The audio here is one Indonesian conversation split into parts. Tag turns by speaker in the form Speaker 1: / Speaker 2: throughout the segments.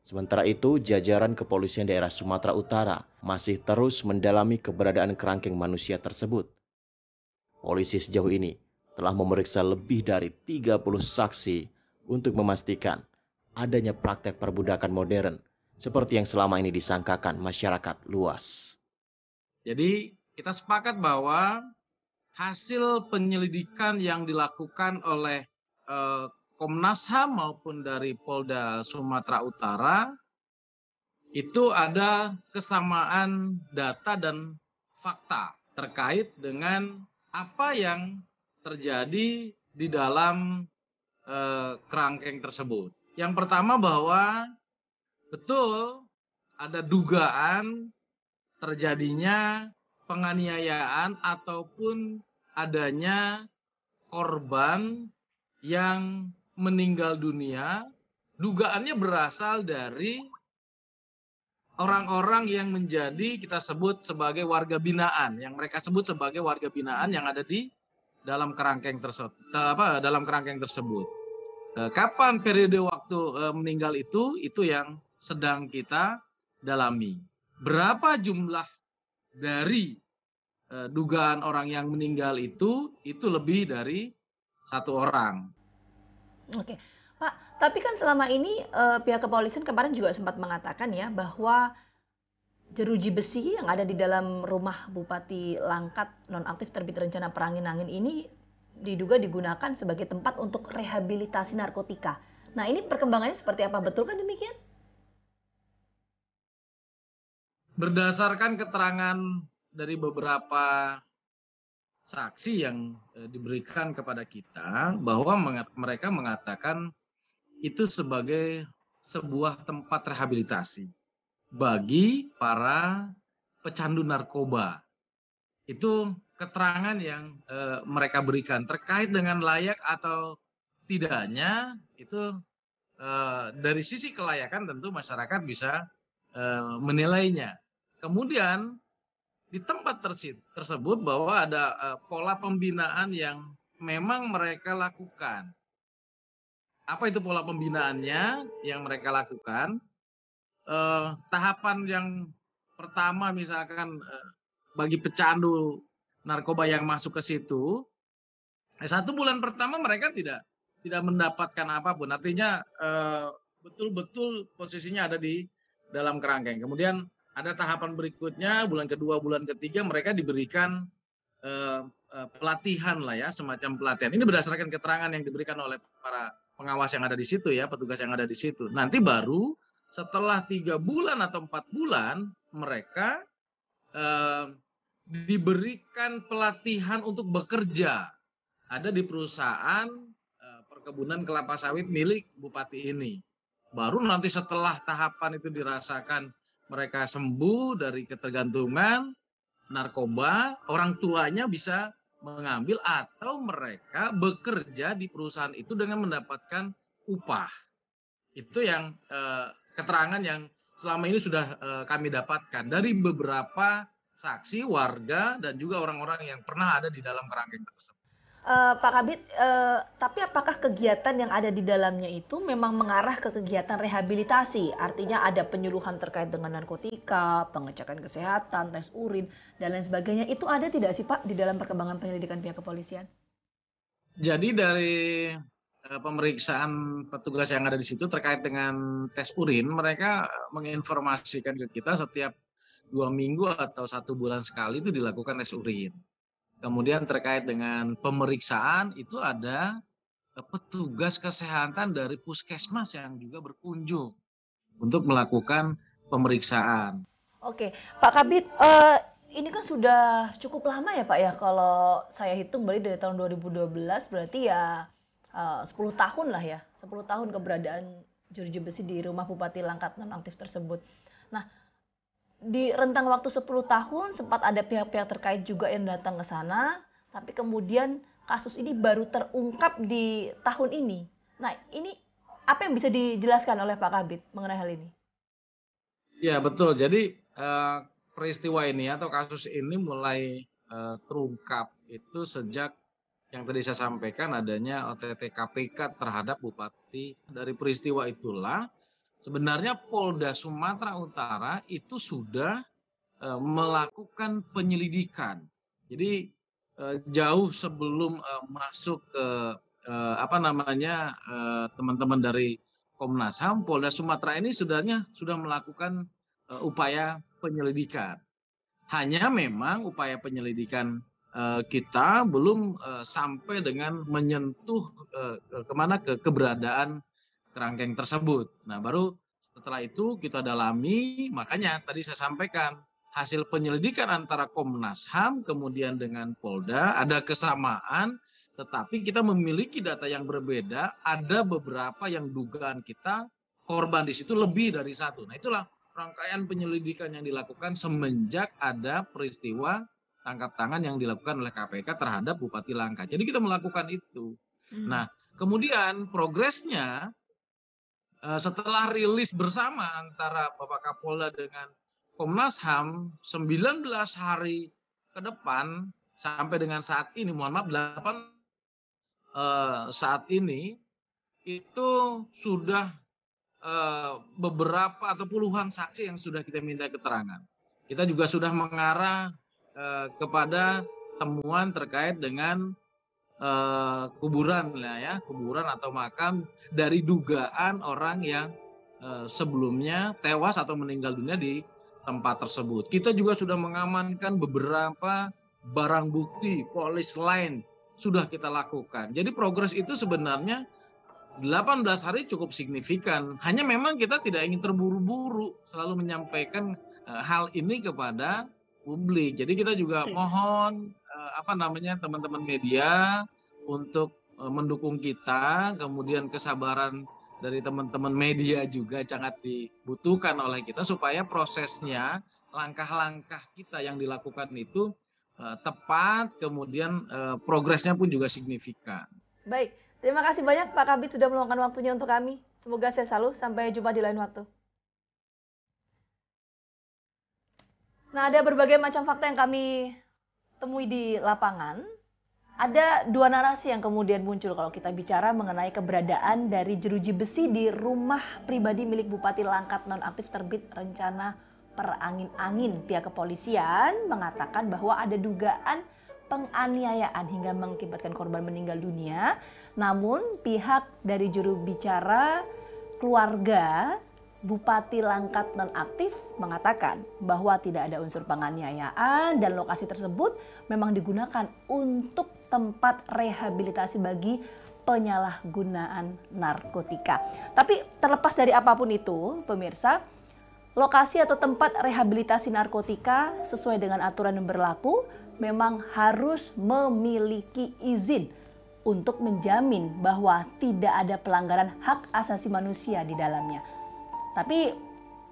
Speaker 1: Sementara itu, jajaran kepolisian daerah Sumatera Utara masih terus mendalami keberadaan kerangkeng manusia tersebut. Polisi sejauh ini telah memeriksa lebih dari 30 saksi untuk memastikan adanya praktek perbudakan modern seperti yang selama ini disangkakan masyarakat luas.
Speaker 2: Jadi kita sepakat bahwa hasil penyelidikan yang dilakukan oleh eh, Komnas HAM maupun dari Polda Sumatera Utara itu ada kesamaan data dan fakta terkait dengan apa yang terjadi di dalam kerangkeng tersebut. Yang pertama bahwa betul ada dugaan terjadinya penganiayaan ataupun adanya korban yang meninggal dunia, dugaannya berasal dari orang-orang yang menjadi kita sebut sebagai warga binaan, yang mereka sebut sebagai warga binaan yang ada di dalam kerangkeng tersebut. Kapan periode waktu meninggal itu yang sedang kita dalami. Berapa jumlah dari dugaan orang yang meninggal itu lebih dari satu orang.
Speaker 3: Oke, Pak. Tapi kan selama ini pihak kepolisian kemarin juga sempat mengatakan ya bahwa jeruji besi yang ada di dalam rumah Bupati Langkat nonaktif terbit rencana perangin-angin ini diduga digunakan sebagai tempat untuk rehabilitasi narkotika. Nah, ini perkembangannya seperti apa? Betul kan demikian?
Speaker 2: Berdasarkan keterangan dari beberapa saksi yang diberikan kepada kita bahwa mereka mengatakan itu sebagai sebuah tempat rehabilitasi bagi para pecandu narkoba. Itu keterangan yang mereka berikan terkait dengan layak atau tidaknya itu dari sisi kelayakan tentu masyarakat bisa menilainya. Kemudian di tempat tersebut bahwa ada pola pembinaan yang memang mereka lakukan. Apa itu pola pembinaannya yang mereka lakukan? Tahapan yang pertama misalkan bagi pecandu narkoba yang masuk ke situ, 1 bulan pertama mereka tidak mendapatkan apapun. Artinya betul-betul posisinya ada di dalam kerangkeng. Kemudian ada tahapan berikutnya, bulan kedua, bulan ketiga mereka diberikan pelatihan lah ya, semacam pelatihan. Ini berdasarkan keterangan yang diberikan oleh para pengawas yang ada di situ ya, petugas yang ada di situ. Nanti baru setelah 3 bulan atau 4 bulan mereka eh, diberikan pelatihan untuk bekerja ada di perusahaan perkebunan kelapa sawit milik bupati ini. Baru nanti setelah tahapan itu dirasakan mereka sembuh dari ketergantungan narkoba, orang tuanya bisa mengambil atau mereka bekerja di perusahaan itu dengan mendapatkan upah. Itu yang keterangan yang selama ini sudah kami dapatkan dari beberapa saksi, warga, dan juga orang-orang yang pernah ada di dalam kerangkeng tersebut.
Speaker 3: Pak Kabit, tapi apakah kegiatan yang ada di dalamnya itu memang mengarah ke kegiatan rehabilitasi? Artinya ada penyuluhan terkait dengan narkotika, pengecekan kesehatan, tes urin, dan lain sebagainya. Itu ada tidak sih Pak di dalam perkembangan penyelidikan pihak kepolisian?
Speaker 2: Jadi dari pemeriksaan petugas yang ada di situ terkait dengan tes urin, mereka menginformasikan ke kita setiap 2 minggu atau 1 bulan sekali itu dilakukan tes urin. Kemudian terkait dengan pemeriksaan itu ada petugas kesehatan dari puskesmas yang juga berkunjung untuk melakukan pemeriksaan.
Speaker 3: Oke, Pak Kabit, ini kan sudah cukup lama ya Pak ya, kalau saya hitung berarti dari tahun 2012 berarti ya 10 tahun lah ya, 10 tahun keberadaan jeruji besi di rumah Bupati Langkat nonaktif tersebut. Nah, di rentang waktu 10 tahun sempat ada pihak-pihak terkait juga yang datang ke sana, tapi kemudian kasus ini baru terungkap di tahun ini. Nah, ini apa yang bisa dijelaskan oleh Pak Kabit mengenai hal ini?
Speaker 2: Ya betul. Jadi peristiwa ini atau kasus ini mulai terungkap itu sejak yang tadi saya sampaikan adanya OTT KPK terhadap bupati. Dari peristiwa itulah sebenarnya Polda Sumatera Utara itu sudah melakukan penyelidikan. Jadi jauh sebelum masuk ke teman-teman dari Komnas HAM, Polda Sumatera ini sudah melakukan upaya penyelidikan. Hanya memang upaya penyelidikan kita belum sampai dengan menyentuh ke keberadaan kerangkeng tersebut. Nah, baru setelah itu kita dalami, makanya tadi saya sampaikan hasil penyelidikan antara Komnas HAM kemudian dengan Polda ada kesamaan, tetapi kita memiliki data yang berbeda. Ada beberapa yang dugaan kita korban di situ lebih dari satu. Nah, itulah rangkaian penyelidikan yang dilakukan semenjak ada peristiwa tangkap tangan yang dilakukan oleh KPK terhadap Bupati Langkat. Jadi kita melakukan itu. Nah, kemudian progresnya setelah rilis bersama antara Bapak Kapolda dengan Komnas HAM 19 hari ke depan sampai dengan saat ini, mohon maaf 8 saat ini itu sudah beberapa atau puluhan saksi yang sudah kita minta keterangan. Kita juga sudah mengarah kepada temuan terkait dengan kuburan atau makam dari dugaan orang yang sebelumnya tewas atau meninggal dunia di tempat tersebut. Kita juga sudah mengamankan beberapa barang bukti, polis lain sudah kita lakukan. Jadi progres itu sebenarnya 18 hari cukup signifikan. Hanya memang kita tidak ingin terburu-buru selalu menyampaikan hal ini kepada publik. Jadi kita juga mohon teman-teman media untuk mendukung kita, kemudian kesabaran dari teman-teman media juga sangat dibutuhkan oleh kita supaya prosesnya, langkah-langkah kita yang dilakukan itu tepat, kemudian progresnya pun juga signifikan.
Speaker 3: Baik, terima kasih banyak Pak Kabid sudah meluangkan waktunya untuk kami. Semoga sehat selalu, sampai jumpa di lain waktu. Nah, ada berbagai macam fakta yang kami temui di lapangan. Ada dua narasi yang kemudian muncul kalau kita bicara mengenai keberadaan dari jeruji besi di rumah pribadi milik Bupati Langkat nonaktif terbit rencana perangin-angin. Pihak kepolisian mengatakan bahwa ada dugaan penganiayaan hingga mengakibatkan korban meninggal dunia. Namun pihak dari juru bicara keluarga Bupati Langkat nonaktif mengatakan bahwa tidak ada unsur penganiayaan dan lokasi tersebut memang digunakan untuk tempat rehabilitasi bagi penyalahgunaan narkotika. Tapi terlepas dari apapun itu, pemirsa, lokasi atau tempat rehabilitasi narkotika sesuai dengan aturan yang berlaku memang harus memiliki izin untuk menjamin bahwa tidak ada pelanggaran hak asasi manusia di dalamnya. Tapi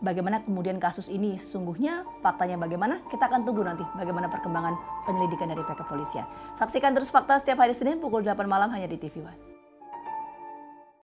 Speaker 3: bagaimana kemudian kasus ini sesungguhnya, faktanya bagaimana? Kita akan tunggu nanti bagaimana perkembangan penyelidikan dari pihak kepolisian. Saksikan terus Fakta setiap hari Senin pukul 8 malam hanya di TV One.